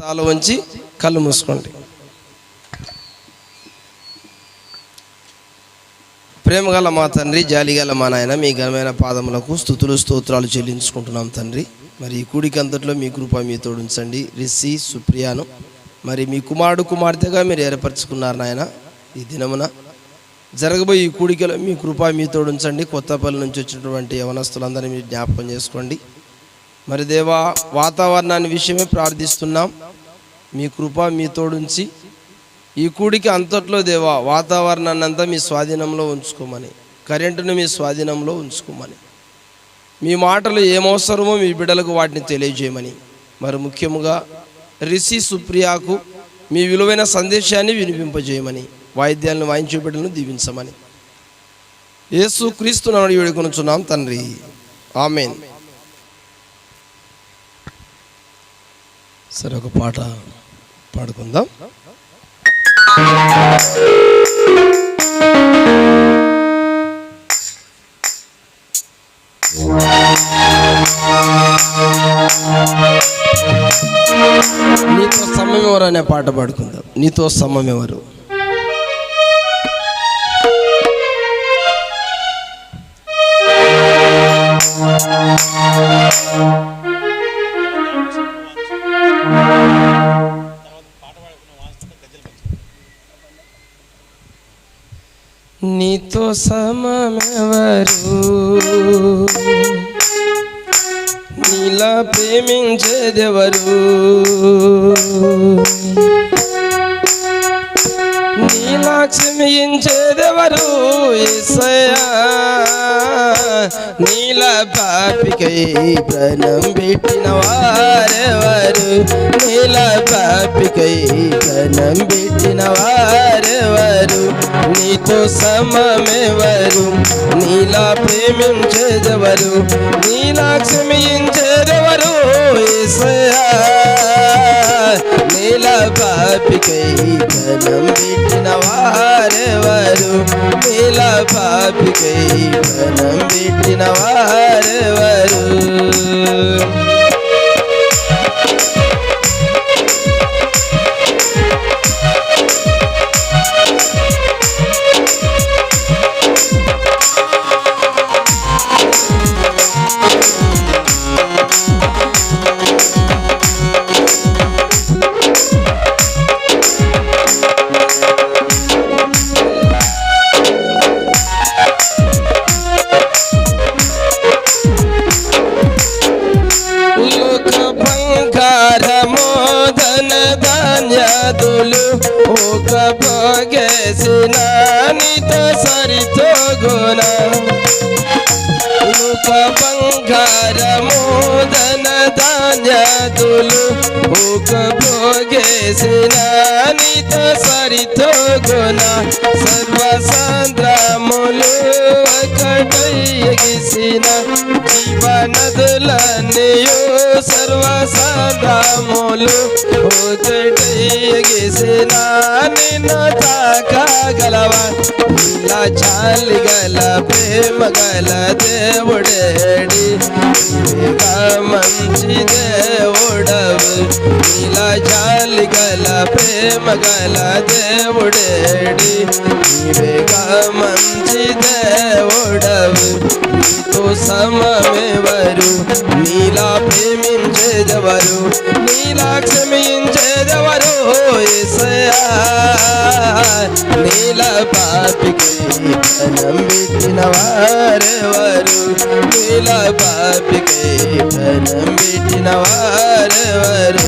తాళ వంచి కళ్ళు మూసుకోండి. ప్రేమగల మా తండ్రి, జాలిగల మా నాయన, మీ ఘనమైన పాదములకు స్తుతులు స్తోత్రాలు చెల్లించుకుంటున్నాం తండ్రి. మరి ఈ కూడికి అంతట్లో మీ కృప మీ తోడుంచండి. రిసి సుప్రియాను మరి మీ కుమారుడు కుమార్తెగా మీరు ఏర్పరచుకున్నారు నాయన. ఈ దినమున జరగబోయే ఈ కూడికలో మీ కృప మీ తోడుంచండి. కొత్తపల్లి నుంచి వచ్చినటువంటి యవనస్తులందరినీ మీరు జ్ఞాపకం చేసుకోండి. మరి దేవా, వాతావరణాన్ని విషయమే ప్రార్థిస్తున్నాం. మీ కృప మీ తోడుంచి ఈ కూడికి అంతట్లో దేవా వాతావరణాన్ని అంతా మీ స్వాధీనంలో ఉంచుకోమని, కరెంటును మీ స్వాధీనంలో ఉంచుకోమని, మీ మాటలు ఏమవసరమో మీ బిడ్డలకు వాటిని తెలియజేయమని, మరి ముఖ్యముగా రిసి సుప్రియాకు మీ విలువైన సందేశాన్ని వినిపింపజేయమని, వాయిద్యాలను వాయించే బిడ్డలను దీవించమని యేసు క్రీస్తు నామమున వేడుకొనుచున్నాం తండ్రి, ఆమేన్. సరే, ఒక పాట పాడుకుందాం. నీతో సమయం ఎవరు అనే పాట పాడుకుందాం. నీతో సమయం ఎవరు. నీతో సమమెవరు, నీలా ప్రేమించేదెవరు, నీలా క్షమించేదెవరు యేసయ్యా, నీలా పాపికై ప్రాణం పెట్టిన వారెవరు, నీలా పాపికై ప్రాణం పెట్టిన వారెవరు, నీతో సమమెవరు, నీలా ప్రేమించేదెవరు, నీలా క్షమించేదెవరు యేసయ్యా, నీలా పాపికై ప్రాణం పెట్టిన వారెవరు, నీలా పాపికై ప్రాణం పెట్టిన వారెవరు. ఒక పోగేసిన నీతో సరితోగున, ఒక బంగారము ధన ధాన్యాదులు ఒక పోగేసిన నీతో సరితోగున, సర్వసాంద్రములు ఒకటైగిసిన జీవనదులన్నీయు సర్వసాంద్రములు ఒకటైగిసిన నిన్ను తాకగలవా, ఇలా చాలి గల ప్రేమ గల దేవుడేడి, మంచి దేవుడవు, ఇలా చాలి గల ప్రేమ గల దేవుడేడి, నీవేగా మంచి దేవుడవు, నీతో సమమెవరు, నీలా ప్రేమించేదెవరు, నీలా క్షమించేదెవరు యేసయ్యా, నీలా పాపికై ప్రాణం పెట్టిన వారెవరు, నీలా పాపికై ప్రాణం పెట్టిన వారెవరు.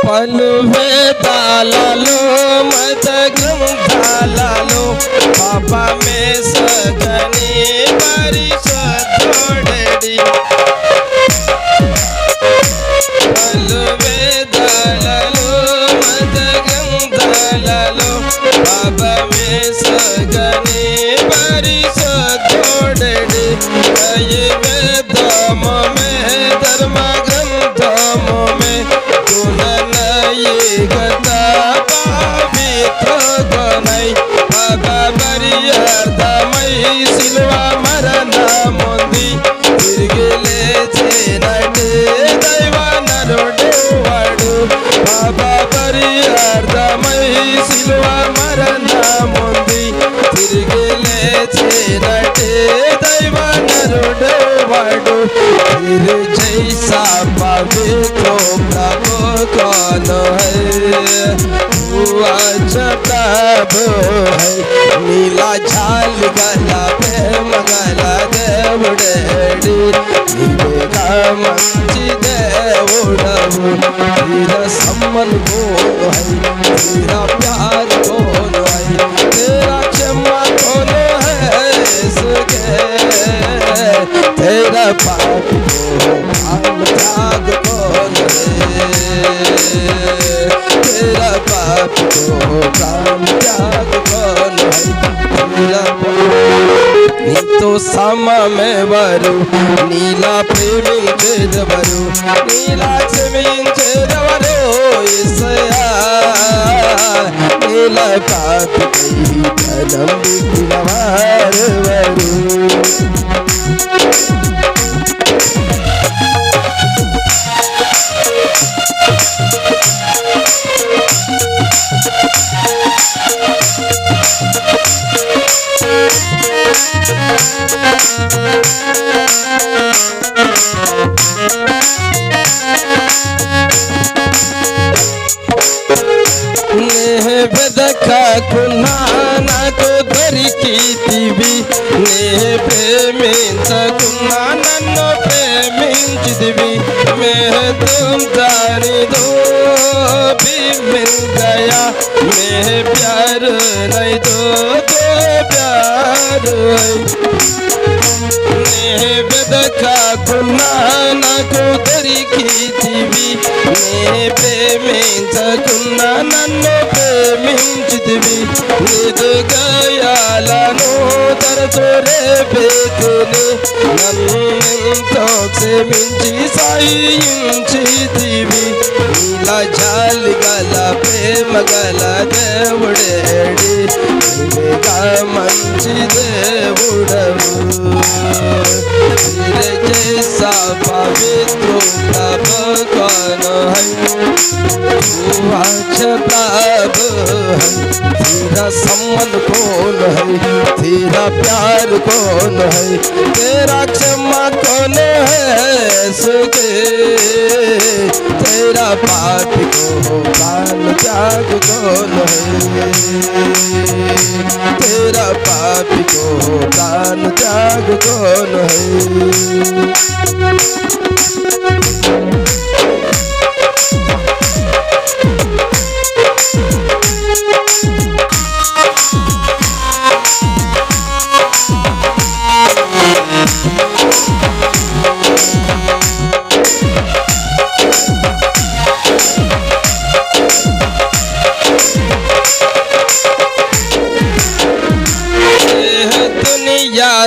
పలు వేదాలలో మత గ్రంథాల तेरे जैसा पवित्र प्रभु कौन है, तू अजब प्रभु है। नीला झाल गला प्रेम गला देवडेडी, నీవేగా మంచి దేవుడవు। तेरा सम्मान कौन है, तेरा प्यार कौन है, तेरा क्षमा कौन है इसके, तेरा पाप को प्राण त्याग कौन है, तेरा पाप को प्राण त्याग कौन है। तेरा నీతో సమమెవరు, నీలా ప్రేమించేదెవరు, నీలా క్షమించేదెవరు యేసయ్యా, నీలా పాపికై ప్రాణం పెట్టిన వారెవరు। వెదకకున్నా నాకు దొరికితివి, నే ప్రేమించకున్నా నన్ను ప్రేమించితివి। मैं तुम जानी दो भी मिल गया, मैं प्यार नहीं दो तो प्यार है। వెదకకున్నా నాకు దొరికితివి, నే ప్రేమించకున్నా నన్ను ప్రేమించితివి। నీదు గాయాలను తరచు రేపెతిని, నన్నెంతో క్షమించి సాయించితివి। నీలా జాలి గల ప్రేమ గల దేవుడేడి, నీవేగా మంచి దేవుడవు। तेरे जैसा पवित्र प्रभु कौन है, तू अच्छा प्रभु है। तेरा सम्मान कौन है, तेरा प्यार कौन है, तेरा क्षमा कौन है इसके, तेरा पापी को प्राण त्याग कौन है, तेरा पापी को प्राण त्याग कौन है।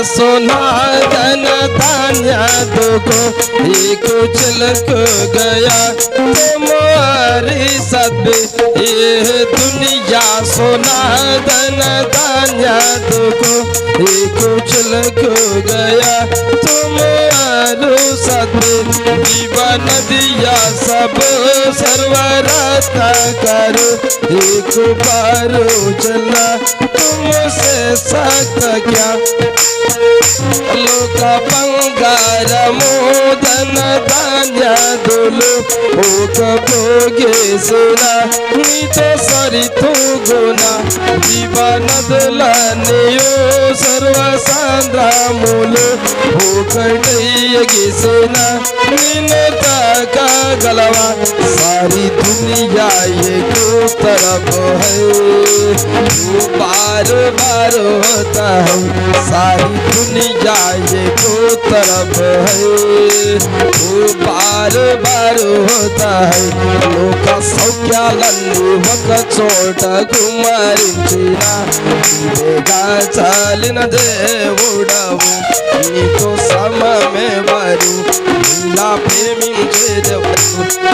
सोना धन धान्य दुखो एक उछलक गया तुम्हारी सब, ये दुनिया सोना धन धान्य दुखो एक उछलक गया तुम्हारो सब। जीवन दिया सब सर्वरता करो, एक बार चला तुमसे सकता क्या। लोक ಬಂಗಾರಮೋ ಧನ ಧಾನ್ಯದುಲು ಓಕ ಭೋಗೇಸುನ ನೀತ ಸರಿತು ಗುಣ ಜೀವನದಲನೆಯೋ ಸರ್ವ ಸಂಗ್ರಾಮುಲು ಓಕಡಯ್ಯಗಿಸುನ ನಿನ್ನ ತಾಕಗಲವ सारी दुनिया एक तरफ है, तू बार बार होता है। सारी दुनिया एक तरफ है, तू बार बार होता है। लोक सौख्यालన్నీ ఒక చోట కుమ్మరించిన నీవేగా చాలిన దేవుడవు। నీతో సమమెవరు, నీలా ప్రేమించేదెవరు,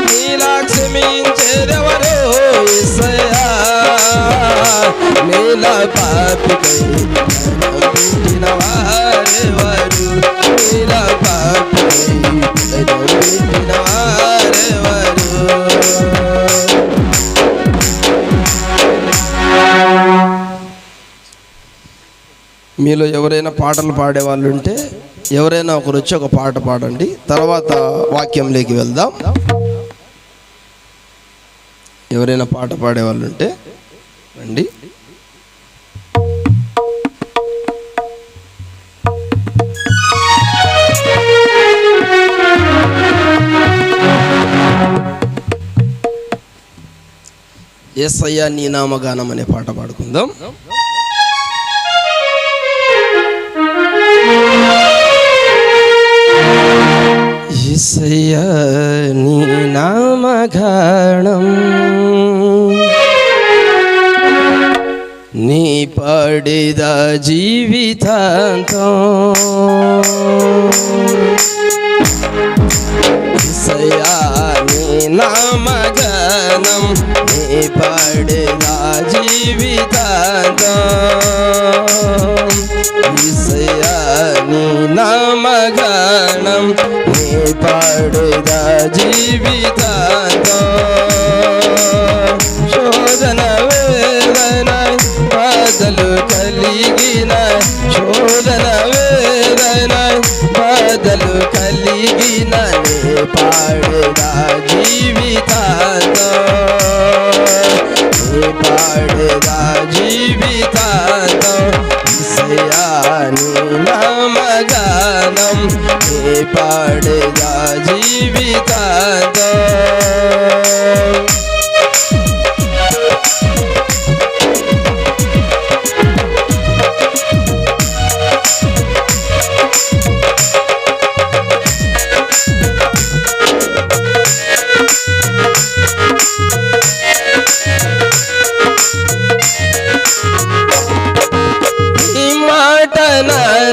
నీలా క్షమించేదెవరు యేసయ్యా। నీలా పాపికై పెట్టిన వారెవరు, నీలా పాపికై పెట్టిన వారెవరు। మీలో ఎవరైనా పాటలు పాడేవాళ్ళు ఉంటే ఎవరైనా ఒకరు వచ్చి ఒక పాట పాడండి, తర్వాత వాక్యంలోకి వెళ్దాం. ఎవరైనా పాట పాడేవాళ్ళు ఉంటే రండి. యేసయ్యా నీ నామగానం అనే పాట పాడుకుందాం. యేసయ్యా నీ నామగానం నీ పాడేద జీవితాంతం. యేసయ్యా నీ నామగానం నీ పాడేద జీవితాంతం. యేసయ్యా నీ నామగానం నీ పాడేద జీవితాంతం. శోధన వేదన బాధలు కలిగిన, శోధన వేదన బాధలు కలిగిన నీ పాడేద జీవితాంతం. నీ పాడేద జీవితాంతం. యేసయ్యా నీ నామగానం నీ పాడేద జీవితాంతం.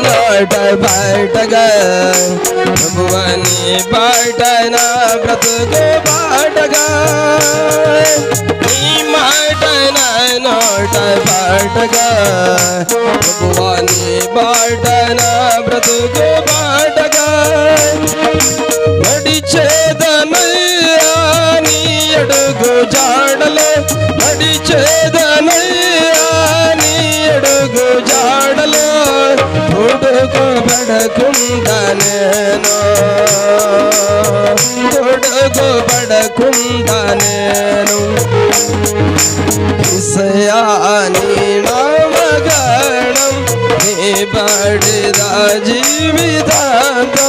నోట బాటగా ప్రభువా నీ బాట నా బ్రతుకు బాటగా. నీ మాట నా నోట బాటగా ప్రభువా నీ బాట నా బ్రతుకు బాటగా. నడిచేదనయ్యా నీ అడుగు జాడలో, నడిచేదనయ్యా నీ అడుగు జాడలో. తొడుగుబడకుండా నేను, తొడుగుబడకుండా నేను. యేసయ్యా నీ నామగానం నీ పాడేద జీవితాంతం.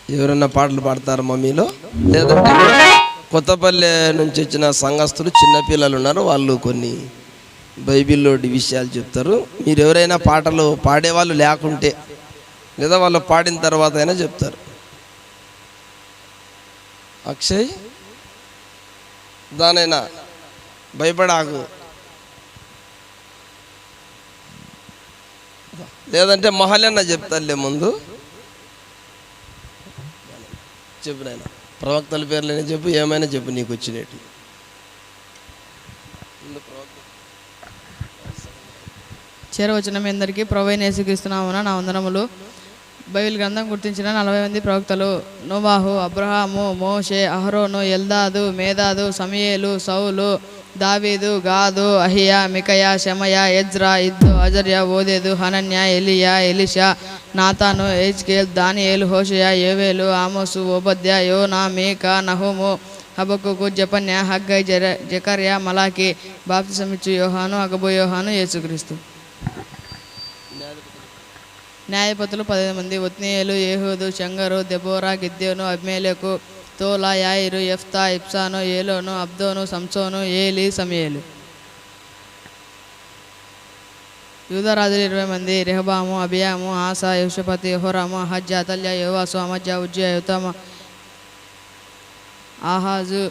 ఎవరన్నా పాటలు పాడతారు మమ్మీలో? లేదంటే కొత్తపల్లి నుంచి వచ్చిన సంఘస్థులు చిన్నపిల్లలు ఉన్నారు, వాళ్ళు కొన్ని బైబిల్లోని విషయాలు చెప్తారు. మీరు ఎవరైనా పాటలు పాడేవాళ్ళు లేకుంటే, లేదా వాళ్ళు పాడిన తర్వాత అయినా చెప్తారు. అక్షయ్ దానైనా భయపడాకు, లేదంటే మహలన్న చెప్తారులే ముందు. చెప్పు నాయన, ప్రవక్తల పేర్లైనా చెప్పు, ఏమైనా చెప్పు నీకు వచ్చినట్టు. చేరవచ్చిన మీ అందరికీ ప్రభువైన యేసుక్రీస్తు నామమున నా వందనములు. బైబిల్ గ్రంథం గుర్తించిన 40 మంది ప్రవక్తలు: నోవాహు, అబ్రహాము, మోషే, అహరోను, ఎల్దాదు, మేదాదు, సమూయేలు, సౌలు, దావీదు, గాదు, అహియా, మికయా, షమయ, ఎజ్రా, ఇద్దు, అజర్య, ఓదేదు, హనన్య, ఎలియా, ఎలిషా, నాతాను, హెజ్కేల్, దానియేలు, హోషయ, యోవేలు, ఆమోసు, ఓబద్య, యోనా, మీకా, నహుము, హబక్కుకు, జపన్య, హగ్గై, జకర్యా, మలాకి, బాప్తిసమిచ్చు యోహాను, అగబు యోహాను, యేసుక్రీస్తు. న్యాయపతులు 15 మంది: ఒత్నీయేలు, ఏహూదు, షంగరు, దెబోరా, గిద్యోను, అబ్మేలెకు, తోలా, యాయిరు, యెఫ్తా, ఇబ్సాను, ఏలోను, అబ్దోను, సంసోను, ఏలి, సమూయేలు. యూదారాజులు 20 మంది: రెహబాము, అబియాము, ఆసా, యెహోషాపాతు, యెహోరాము, అహజ్యా, అతల్యా, యోవాసు, అమజ్యా, ఉజ్జియా, యోతాము, ఆహాజు,